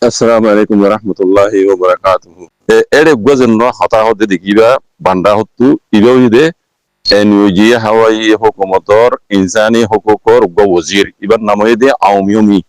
Assalamu alaikum warahmatullahi wabarakatuh. Ere gwazen no hata hodde dikiba banda hottu ibawide NUG Hawaii hukumotor insani hukukor go wazir ibar namoyede awmiyumi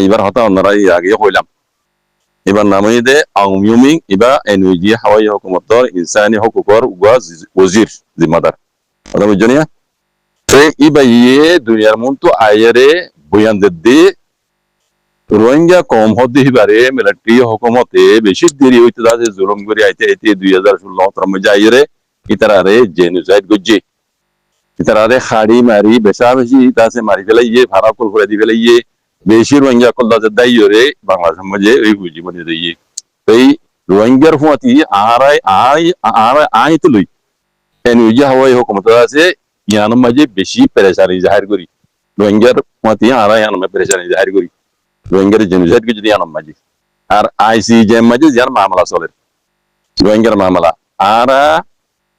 ibar hata onara yage hoylam ibar namoyede awmiyumi iba NUG Hawaii hukumotor insani hukukor go wazir zimadar adam joniya te iba ye dunyar muntu ayere buyandede Rohingya কম হতে পারে military হুকুমতে বেশি দেরি হইতে যাচ্ছে জুলুম করে আইতে আইতে 2016 মধ্যে আইরে ইতারারে জেনোসাইড গজ্জে ইতারারে খাড়ি মারি বেশা বেশি তাছে মারি ফেলাই ইয়ে ভাড়া কল করে দি ফেলাই ইয়ে বেশি রোহিঙ্গা কল দাজে দাইরে বাংলাদেশ মধ্যে ওই বুঝি মনে দিয়ে এই রোহিঙ্গার ফুয়াতি আই তো লই এনইউজি হাওয়াই হুকুমত আছে ইয়ান মাঝে বেশি পেরেশানি জাহির করি রোহিঙ্গার ফুয়াতি ইয়ান মে পেরেশানি জাহির করি রোহিঙ্গার জেনোসাইড কে যদি আনাম মাঝি আর আইসিজে মাঝে যার মামলা চলে রোহিঙ্গার মামলা আর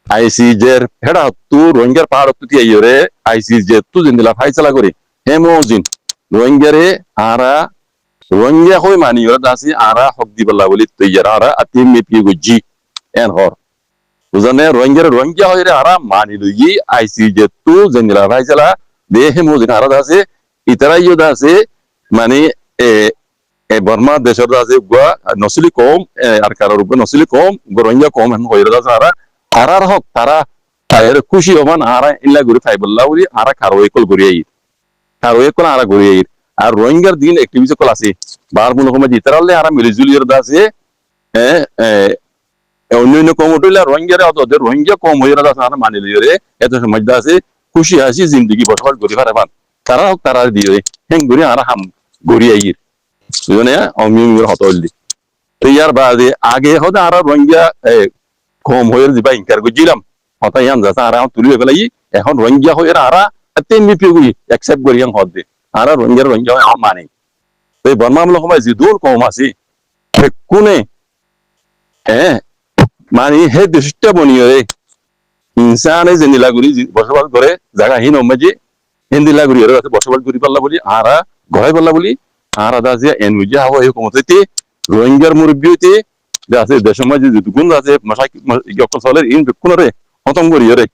আইসিজের হেডা তু রোহিঙ্গার পাহাড় তুই আইরে আইসিজে তু জিন্দিলা ফাইসলা করে হেমোজিন রোহিঙ্গারে আর রোহিঙ্গা হই মানি ওরা দাসি আর হক দিবল্লা বলি তৈয়ার আর আতিম মেপি গজি এন হর বুঝানে রোহিঙ্গা হইরে আর মানি লই আইসিজে তু জিন্দিলা ফাইসলা দে হেমোজিন আর দাসে ইতারাইও দাসে মানে বর্মা দেশের আছে নসলি কম আর কারোর উপর নসলি কম রোহিঙ্গা কম হয়ে যাচ্ছে আর হক তারা খুশি হবান আর ইল্লা ঘুরে খাই বললা বলি আর কারো একল ঘুরে আর ঘুরে আর রোহিঙ্গার দিন একটিভিটি কল আছে বার মনে সময় ইতারালে আর মিলিজুলির আছে অন্যান্য কম উঠলে রোহিঙ্গারে অত রোহিঙ্গা কম হয়ে যাচ্ছে আর মানি লিয়ে এত সময় আছে খুশি হাসি জিন্দগি বসবাস করে পারে তারা হোক তারা দিয়ে হেং ঘুরে আর হাম ঘুরে আইর বুঝনে অমির হতলদি তো ইয়ার বাদে আগে হতে আর রোহিঙ্গা কম হয়ে যাবা ইনকার গজিলাম হতা ইয়ান যাতা আর তুলি ফেলাই এখন রোহিঙ্গা হয়ে আর তেমনি পিগুই অ্যাকসেপ্ট করি ইয়ান হদে আর রোহিঙ্গা মানে এই বর্মামূলক সময় জিদুল কম আছে কোনে মানে হে দেশটা বনিয়ে ইনসানে যে নীলাগুড়ি বসবাস করে জায়গা হীন মাঝে হিন্দিলাগুড়ি বসবাস করি পারলা বলি আর ঘরে পারলা বলি আর আদা যে এনউজি হাওয়া এই কমতে রোহিঙ্গার মুরব্বী হইতে আছে দেশের মাঝে যেটুকুন আছে চলের ইন কোনরে খতম করি রে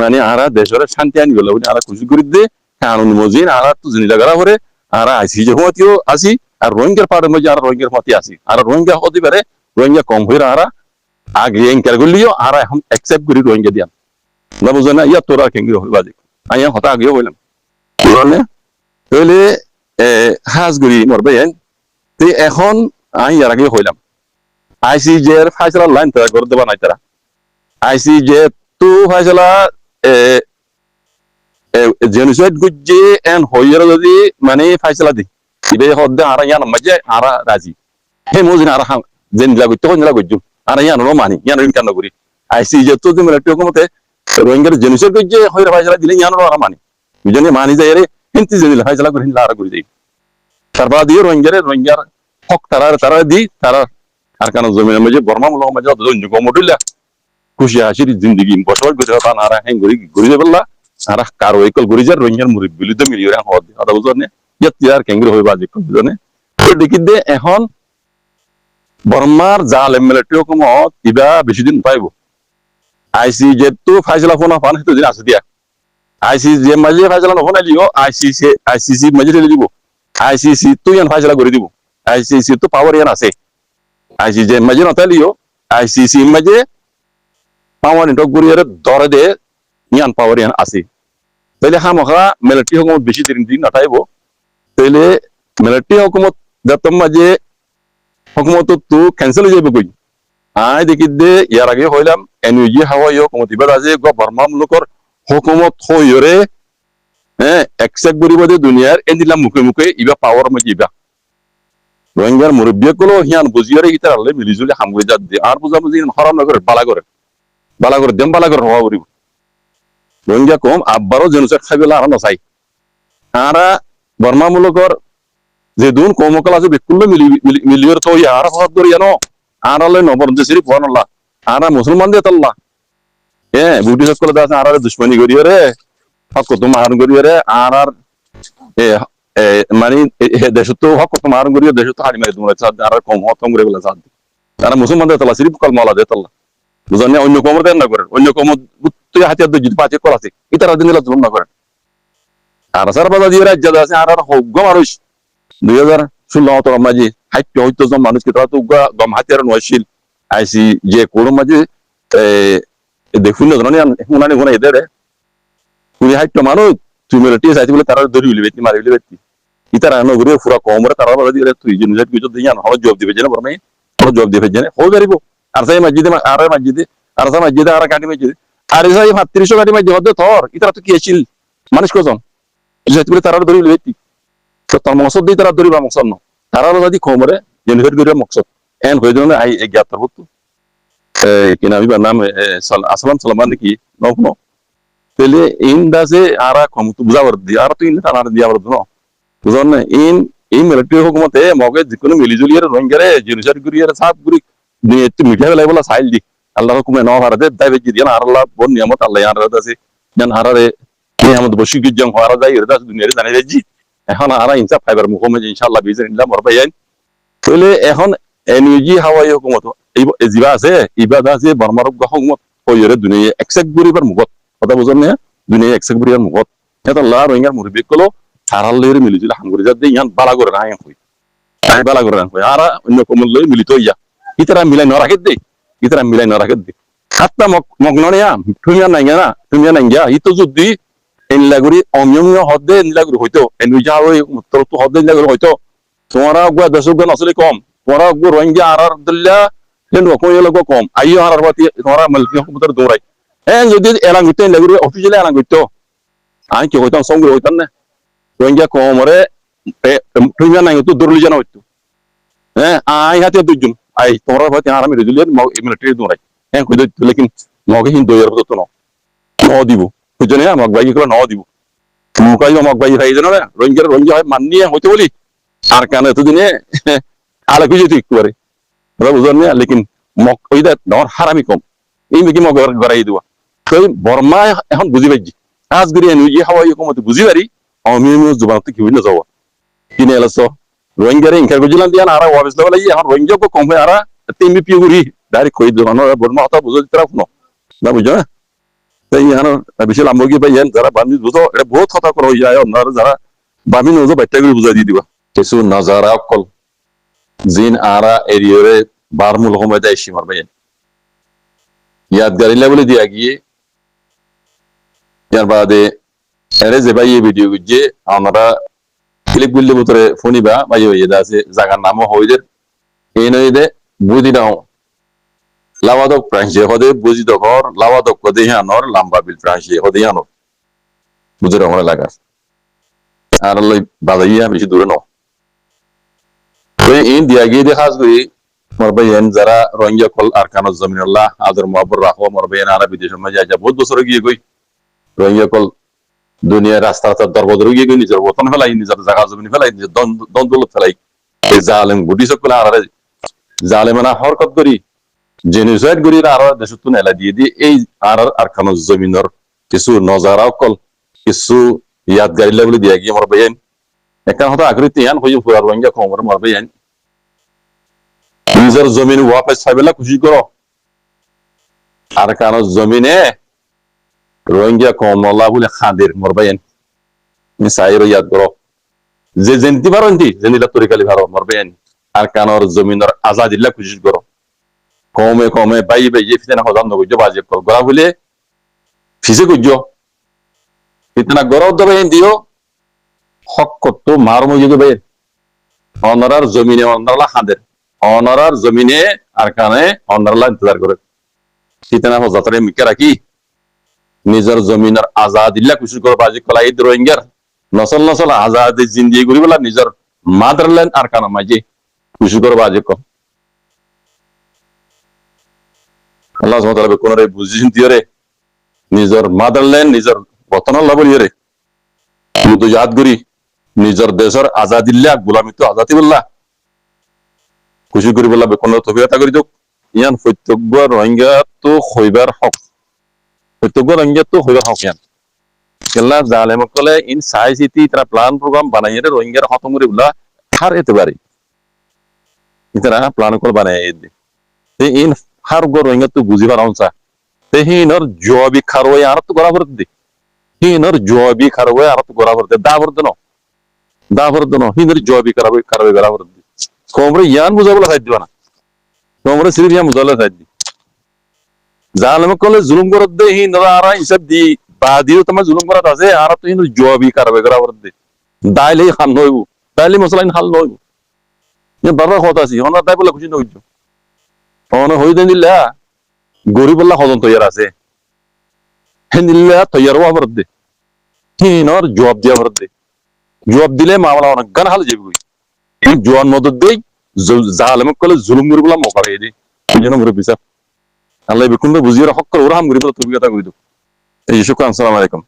মানে আর দেশের শান্তি আনি গেল বলি আর খুশি করে দে কানুন মজিন আর তো জিনিলা গড়া করে আর আইসি যে হতিও আসি আর রোহিঙ্গার পাড়ের মধ্যে আর রোহিঙ্গার হতে আসি আর রোহিঙ্গা হতে পারে রোহিঙ্গা কম হয়ে আর আগে এনকার করলিও আর এখন অ্যাকসেপ্ট করি রোহিঙ্গা দিয়াম না বুঝো না ইয়া তোরা কেঙ্গি হইবা যে আইয়া হতা আগেও হইলাম বুঝলে তাহলে হাজগুড়ি মরবে তো এখন আমি ইয়ার আগে হইলাম আইসিজে এর ফাইসলা লাইন তারা করে দেবা নাই তারা আইসিজে তো ফাইসলা জেনোসাইড গুজে এন হইয়ার যদি মানে ফাইসলা দি ইবে হদ্দে আর ইয়ান মাঝে আর রাজি হে মুজিন আর জেন লাগু তো নিলা গুজু আর ইয়ান নো মানি ইয়ান ইনকার নগরি আইসিজে তো তুমি লট্টি হুকুমতে রোহিঙ্গার জেনোসাইড গুজে হইরা ফাইসলা দিলে ইয়ান আর মানি বুঝনি মানি যায় রে হিন্তি জেনিলা ফাইসলা করে হিলা আর গুরি যাই তারপর দিয়ে রোহিঙ্গার হক তারা দি তারা আর কেন জমিনের মাঝে বর্মামূলক মাঝে অত কম উঠিলা খুশি হাসির জিন্দগি বসবাস করে তার আর হ্যাঁ ঘুরি যাবলা আর কারো একল ঘুরি যার রোহিঙ্গার মুরিদ বিলিতে মিলিয়ে হদ আদা বুঝনে ইয়ার কেঙ্গরি হইবা যে বুঝনে দেখি দে এখন বর্মার জাল এমএলএ হুকুমত ইবা বেশি দিন পাইব আইসিজে তো ফাইসলা ফোনা ফান হেতু দিন আছে দিয়া আইসিজে মাঝে ফাইসলা নফোনা লিও আইসিসি মাঝে ঠেলে দিব আইসিসি তো ইয়ান ফাইসলা করে দিব আইসিসি তো পাওয়ার ইয়ান আছে আইসিজে মাঝে নতালিও আইসিসি মাঝে পাওয়ার ইন্টক করিয়ার ধরে দে ইয়ান পাওয়ার ইয়ান আছে তাইলে হামখা মিলিটারি হুকুমত বেশি দিন নাটাইব তাইলে মিলিটারি হুকুমত যতম মাঝে হুকুমত তো ক্যান্সেল হয়ে যাবে কই আই দেখি দে ইয়ার আগে হইলাম এনইউজি হাওয়াই হুকুমত ইবার আছে বর্মামূলকর হুকুমত হইরে একসেপ্ট করিব যে দুনিয়ার এদিলাম মুখে ইবা পাওয়ার মাঝে ইবা রোহিঙ্গার মুরব্বী গুলো হিয়ান বুঝিয়ারে ইতার আল্লে মিলিজুলি হামগুলি যাত দিয়ে আর বুঝাবুঝি হরাম না করে বালা করে দেম বালা করে হওয়া করিব রোহিঙ্গা কম আব্বারও জেনোসাইড খাইবেলা আর নচাই আর বর্মামূলকর যে দুন কমকল আছে বেকুল্লে মিলিয়র তো আর হদ করি জানো আর আল্লে নবর দেশেরই ফোয়ানল্লা আর মুসলমান দিয়ে তাল্লা বুটি সকলে আছে আর দুশ্মনী করিও রে হক তো মাহান করিও রে আর মানে দেশ তো হক মারণ করি দেশ তো হাড়ি মারি তোমরা আর কম হতম করে বলে চাঁদ তারা মুসলমানদের তলা সিরিপ কল মালা দে তল্লা বুঝলেন অন্য কমর দেন না করেন অন্য কমর তুই হাতিয়ার যদি পাঁচে কল আছে ইতারা দিন জুলুম না করেন আর সার বাজার দিয়ে রাজ্য আছে আর হোক মানুষ 2016 মাঝে হাইট হইতো জন মানুষকে তারা তো গম হাতিয়ার নয়শীল আইসি যে কোনো মাঝে দেখুন না জানি হুনানি হুনা এদের তুমি হাইট মানুষ তুই মিলিটি চাইতে বলে তারা ধরি উলি বেতি মারি উলি বেতি ইতারা নগরে পুরা কমরে তারা বাজার দিয়ে তুই যে নিজের কিছু দিয়ে হলো জব দিবে জেনে বরমাই হলো জব দিবে জেনে হয়ে যাইব আর সাই মসজিদে আর মসজিদে আর সাই মসজিদে আর কাটি মসজিদে আর সাই 35 কাটি মসজিদ হতে থর ইতারা তো কি আছিল মানুষ কজন যেতে বলে তারা ধরি উলি বেতি তো তার মকসদ দিয়ে তারা ধরিবা মকসদ ন তারা যদি কমরে জেনুহের গরিব মকসদ এন হয়ে যাবে আই এগাতার হতো কি নাম ইবার নাম আসলাম সালমান কি নকনো তাহলে ইন দাসে আরা কমতো বুঝাবার দি আর তো ইন তানার দিয়া বলতো ন বুঝন না ইন এই মিলিটারি হুকুমতে মগে যিকোনো মিলিজুলিয়ার রোহিঙ্গারে জেনুসার গুরিয়ার সাপ গুরি দুনিয়া একটু মিঠা বেলা বলা সাইল দি আল্লাহ হুকুমে ন হারাতে দাইবে কি দিয়ান আল্লাহ বন নিয়ামত আল্লাহ ইয়ান রাদাসে জান হারারে নিয়ামত বসি কি জং হারা যাই রাদাস দুনিয়ারে জানাই যাই এখন আরা ইনসাফ ফাইবার মুখমে ইনশাআল্লাহ বিজনিল্লাহ মরবাইন তাহলে এখন এনইজি হাওয়াই হুকুমত এই জিবা আছে ইবাদা আছে বর্মার হুকুমত হইরে দুনিয়া একসেক গুরিবার মুখত কথা বুঝন না দুনিয়া একসেক গুরিবার মুখত এটা আল্লাহ রোহিঙ্গার মুরব্বি কলো হারালের মিলিজুল হাঙ্গুরি যাতে ইয়ান বালা করে না হই তাই বালা করে না হই আর অন্য কমল লই মিলিত হইয়া ইতারা মিলাই না রাখে দে ইতারা মিলাই না রাখে দে হাত্তা মগননিয়া তুমি না গিয়া ইতো যদি এনলাগুরি অমিয়মিয় হদে এনলাগুরি হইতো এনউজা ওই উত্তর তো হদে এনলাগুরি হইতো তোমারা গুয়া দশগুণ আসলে কম তোমারা গো রোহিঙ্গা আর দিল্লা হেন রকম এলাকা কম আইও আর বাতি তোমারা মালকি হুকুমতের দৌড়াই যদি এলাং গইতে এনলাগুরি অফিসিয়ালি এলাং গইতো আমি কি হইতাম সঙ্গে হইতাম না রোহিঙ্গা কমরে রোহিঙ্গা নাই তো দৌড়লি জানা হইতো আই হাতে দুজন আই তোমরা বাতি আর আমি রেজুলিয়ার মিলিটারি দৌড়াই কই দিত লেকিন মগে হিন দইয়ার তো ন দিব বুঝনে মগ ভাই গুলো ন দিব মুকাই মগ ভাই ভাই জানো না রোহিঙ্গা মানিয়ে হইতে বলি আর কানে এতদিনে আলা খুঁজে তুই একটু করে বুঝলেন না লেকিন মগ ওই দেখ নর হারামি কম এই মেকি মগ গড়াই দেওয়া তো বর্মা এখন বুঝি পাইছি আজ গড়ি এনইজি হাওয়াই হুকুমত বুঝি পারি অমিয়মিয় জবানতে কি হইনা যাওয়া কিনে এলাস রোহিঙ্গারে ইনকার গুজিলাম দিয়া আর ওয়াবিস লেভেল আই এখন রোহিঙ্গা কো কম হয় আর তিমি পি গুরি ডাইরেক্ট কই দেওয়া বর্মা হতা বুঝো তরফ না বুঝো না তাই এখন বিশাল আমগি ভাই যারা বামি বুঝো এটা বহুত কথা করা হই যায় আপনারা যারা বামি নজো বাইটা গুলি বুঝাই দি দিবা কিছু নজারা কল জিন আরা এরিয়রে বারমুল সময় দেয় সীমার ভাই ইয়াদগারি লেভেলে দিয়া গিয়ে ইয়ার বাদে এরে যে ভাই এই ভিডিও গুজে আমরা ক্লিপ গুলি ভিতরে ফোনিবা ভাই হইয়ে আছে জায়গার নামও হইদের এই নইদে বুঝি দাও লাওয়াদক প্রাঞ্চে হদে বুঝি দখর লাওয়াদক কদে হানর লাম্বা বিল প্রাঞ্চে হদে হানর বুঝে রঙ লাগা আর লই বাজাইয়া বেশি দূরে ন ইন দিয়া গিয়ে দেখাস করি মরবাইন যারা রোহিঙ্গা কল আরকানুজ জমিনুল্লাহ আদর মুআব্বর রাখো মরবাইন আরা বিদেশের মাঝে যা বহুত বছর গিয়ে গই রোহিঙ্গা কল দুনিয়ার রাস্তা দরবদর গিয়ে গই নিজের বতন ফেলাই নিজের জায়গা জমি ফেলাই নিজের দ্বন্দ্ব ফেলাই এই জালেম গুটি সকল আর জালেমানা হরকত করি জেনোসাইড করি আর দেশত নেলা দিয়ে দিয়ে এই আর আরকানুজ জমিনের কিছু নজারা কল কিছু ইয়াদগারি লেভেলে দিয়া গিয়ে মরবাইন একটা হতো আকৃতি ইয়ান হয়ে পুরা রোহিঙ্গা কমর মরবাইন নিজের জমিন ওয়াপস পাইবেলা খুশি করো আর কারণ জমিনে রোহিঙ্গা কমলা বলে খাদের মরবাইন মিসাইর ইয়াদ করো যে জেনতি পারন্তি জেনিলা তরিকালি ভালো মরবাইন আর কানর জমিনের আজাদিল্লা খুশি করো কমে কমে বাই বাই যে ফিতেনা হজাম নগজ বাজে কল গলা বলে ফিসে গুজ ফিতেনা গরব দবে দিও হক কত মার মজিকে ভাই অনরার জমিনে অনরালা খাদের অনারার জমিনে আর কানে অনারলা ইন্তজার করে শীতনা হজাতরে মিকে রাখি নিজের জমিনের আজাদিল্লা খুশি করে বাজি কলাই রোহিঙ্গার নসল নসল আজাদ জিন্দিগি করি বলা নিজের মাদারল্যান্ড আর কানা মাঝে খুশি করে বাজি কর আল্লাহ সুবহানাহু ওয়া তাআলা কোন রে বুঝি চিন্তিরে নিজের মাদারল্যান্ড নিজের বতন লাবলিরে কিন্তু ইয়াদ করি নিজের দেশের আজাদিল্লা গোলামি তো আজাদি বললা খুশি করি বললা কোন তবিয়তা করি যোগ ইয়ান প্রত্যেক রোহিঙ্গা তো হইবার হক প্রত্যেক রোহিঙ্গা তো হইবার হক ইয়ান কেলা জালেম কলে ইন সাই সিটি তারা প্ল্যান প্রোগ্রাম বানাইয়ে রোহিঙ্গার খতম করে বলা হার এতে পারি ইতারা প্ল্যান করে বানাই দে তে ইন হার গো রোহিঙ্গা তো বুঝি পারাউনসা তে হিনর জবি খারওয়ে আর তো গড়া ভরত দে হিনর জবি খারওয়ে আর তো গড়া ভরত দা ভরত ন হিনর জবি খারওয়ে গড়া ভরত দে কোমরে ইয়ান বুঝাবলা সাইদ দিবা না কোমরে সিরিফ ইয়ান বুঝাবলা সাইদ দি জালেম কলে জুলুম করত দে হিনর আর হিসাব দি বাদিও তোমা জুলুম করাত আছে আর তো হিনর জবি খারওয়ে গড়া ভরত দে দাইলে খান নইবু দাইলে মসলাইন হাল নইবু ये बाबा কথা আছে ওনা তাই বলে খুশি নইছো ওনা হই দেন দিলা গরিব আল্লাহ হজন তৈয়ার আছে হেনিল্লা তৈয়ার হওয়া বরদে হিনর জবাব দিয়া বরদে জবাব দিলে মামলা অনেক গান হাল যাবে জোয়ান মদত দেই জালেম কলে জুলুম করে বলা মকা হয়ে দি যেন মুরব্বি সাহেব আল্লাহ বিকুন বুঝিয়ে হক করে ওরা হাম গরিব তুমি কথা কই দাও এই শুকরান আসসালামু আলাইকুম